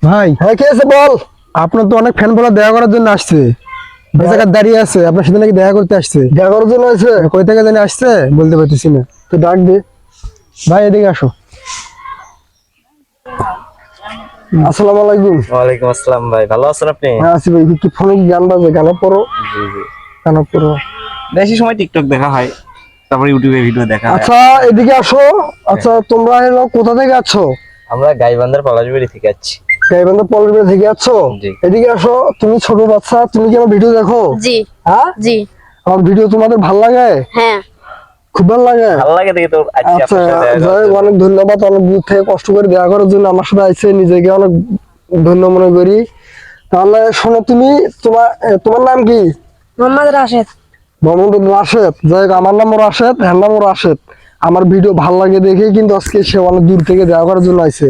ভাই হ্যাঁ কে আছে বল। আপনার তো অনেক ফ্যান ফলোয়ার দেখা করার জন্য আসছে, বেচারা দাঁড়িয়ে আছে, আপনার সাথে নাকি দেখা করতে আসছে। দেখা করার জন্য আছে? কই থেকে জানি আসছে বলতে পারতেছি না। তো ডাক দে। ভাই এদিকে আসো। আসসালামু আলাইকুম। ওয়ালাইকুম আসসালাম ভাই, ভালো আছেন আপনি? হ্যাঁ আছি ভাই। কি ফোনে কি গান বাজে? গান পড়ো। জি জি। গান পড়ো। বেশি সময় টিকটক দেখা হয়, তারপর ইউটিউবে ভিডিও দেখা হয়। আচ্ছা এদিকে আসো। আচ্ছা তোমরা হলো কোথা থেকে আছো? আমরা গাইবান্ধার পলাশবাড়ি থেকে আছি। গাইবান্ধা পল্লবী থেকে আছো? জি। এদিকে আসো। তুমি ছোট বাচ্চা, তুমি কি আমার ভিডিও দেখো? জি হ্যাঁ জি আমার ভিডিও তোমাদের ভালো লাগে? হ্যাঁ খুব ভালো লাগে। ভালো লাগে দেখে তো আছি আচ্ছা আপনার সাথে দেখা যাই হোক, করার জন্য। অনেক ধন্যবাদ। অনেক দূর থেকে কষ্ট করে দেখা করার জন্য আমার সাথে আইসে, নিজেকে অনেক ধন্য মনে করি। তাহলে শোনো, তুমি তোমার নাম কি? মোহাম্মদ রাশেদ। মোহাম্মদ রাশেদ। যাই হোক, আমার নামও রাশেদ, হ্যাঁ নামও রাশেদ। আমার ভিডিও ভালো লাগে দেখেই কিন্তু আজকে সে অনেক দূর থেকে দেখা করার জন্য আইছে।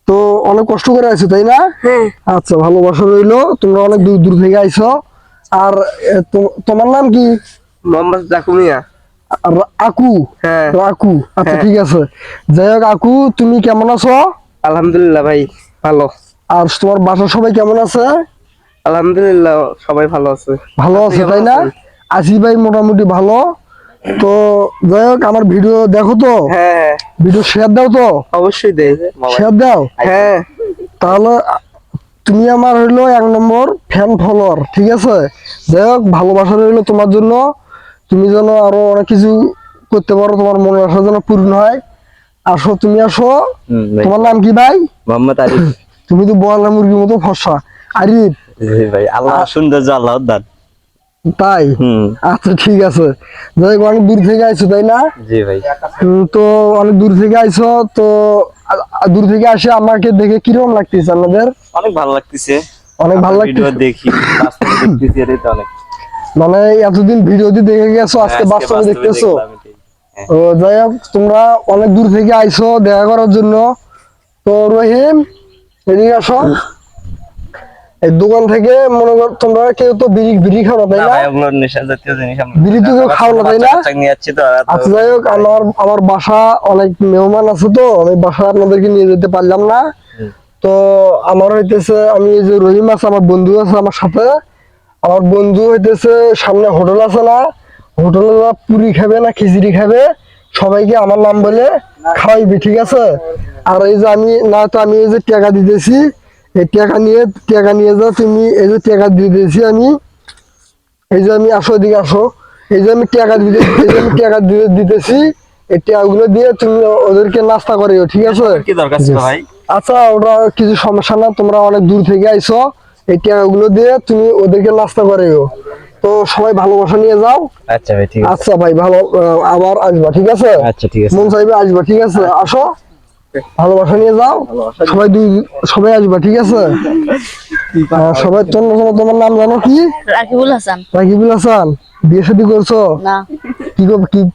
তো অনেক কষ্ট করে আইছো তাই না? হ্যাঁ আচ্ছা, ভালোবাসা রইলো। তোমরা অনেক দূর দূর থেকে আইছো। আর তোমার নাম কি? মোহাম্মদ জাকুমিয়া। আকু? হ্যাঁ। আকু, আচ্ছা হ্যাঁ। ঠিক আছে। যাই হোক আকু, তুমি কেমন আছো? আলহামদুলিল্লাহ ভাই, ভালো। আর তোমার বাসার সবাই কেমন আছে? আলহামদুলিল্লাহ সবাই ভালো আছে। ভালো আছে তাই না? আছি ভাই, মোটামুটি ভালো। তো যাই হোক, আমার ভিডিও দেখো তো? হ্যাঁ ভিডিও শেয়ার দাও তো? অবশ্যই দেই। শেয়ার দাও। হ্যাঁ তাহলে তুমি আমার হইলো 1 নম্বর ফ্যান ফলোয়ার, ঠিক আছে? যাই হোক, ভালোবাসা রইলো তোমার জন্য। তুমি যেন আরো অনেক কিছু করতে পারো, তোমার মনের আশা যেন পূর্ণ হয়। আসো, তুমি আসো। তোমার নাম কি ভাই? মোহাম্মদ আরিফ। তুমি তো বোয়ালা মুরগির মতো ফর্সা। আরিফ? জি ভাই, আল্লাহ সৌন্দর্য আল্লাহ দান। তাই? আচ্ছা ঠিক আছে। যাই হোক, অনেক দূর থেকে আইছো তাই না? জি ভাই। তো অনেক দূর থেকে আইছো তো, দূর থেকে আসে আমাকে দেখে কিরকম লাগতেছে আপনাদের? অনেক ভালো লাগতেছে। অনেক ভালো ভিডিও লাগতেছে? দেখি, বাস্তবে দেখতেছি, এটাই তো অনেক। মানে এতদিন ভিডিওতে দেখে গেছো, আজকে হ্যাঁ, বাস্তবে দেখতেছো। দেখলাম এটাই। হ্যাঁ। তো যাই হোক, তোমরা অনেক দূর থেকে আইছো দেখা করার জন্য। তো রহিম, এদিকে আসো। এই দোকান থেকে মনে কর তোমরা কেউ তো বিড়ি খাও না তাই না না? ভাই, ওগুলো নেশা জাতীয় জিনিস আমরা বিড়ি তো কেউ খাও না তাই না? বাচ্চা নিয়ে যাচ্ছি তো ওরা তো- আচ্ছা যাই হোক, আমার বাসা অনেক মেহমান আছে, তো আমি বাসা আপনাদেরকে নিয়ে যেতে পারলাম না। তো আমার হইতেছে, আমি এই যে রহিম আছে, আমার বন্ধু আছে আমার সাথে। আমার বন্ধু হইতেছে সামনে হোটেল আছে না, হোটেলে পুরি খাবে না খিচুড়ি খাবে, সবাইকে আমার নাম বলে খাওয়াইবি, ঠিক আছে? আর এই যে আমি না, তো আমি এই যে টাকা দিতেছি, এই টাকা নিয়ে যাও তুমি। এই যে টাকা দিতেছি আমি, এই যে আমি, আসো এদিকে আসো। এই যে আমি টাকা দিতেছি, এই টাকাগুলো দিয়ে তুমি ওদেরকে নাস্তা করিও, ঠিক আছে? কি দরকার ছিল ভাই? আচ্ছা, ওটা কিছু সমস্যা না, তোমরা অনেক দূর থেকে আইছো, এই টাকাগুলো দিয়ে তুমি ওদেরকে নাস্তা করিও। তো সবাই ভালোবাসা নিয়ে যাও। আচ্ছা ভাই, ঠিক আছে। আচ্ছা ভাই, ভালো, আবার আসবা, ঠিক আছে? আচ্ছা ঠিক আছে। মন চাইবে আসবা, ঠিক আছে? আসো, ভালোবাসা নিয়ে যাও। সবাই আসবা, ঠিক আছে? সবাই তোমার নাম জানো কি? রাকিবুল হাসান। রাকিবুল হাসান। বিয়ে শাদী করছো? না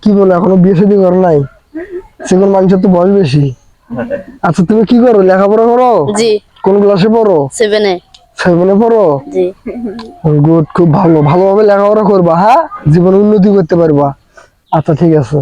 কি বলে, এখনো বিয়ে শাদী করো নাই? সেগুলো মানুষের তো বয়স বেশি। আচ্ছা, তুমি কি করো, লেখাপড়া করো? জি কোন ক্লাসে পড়ো? 7-এ। 7-এ পড়ো? জি গুড, খুব ভালোভাবে লেখাপড়া করবা, হ্যাঁ, জীবনে উন্নতি করতে পারবা। আচ্ছা ঠিক আছে।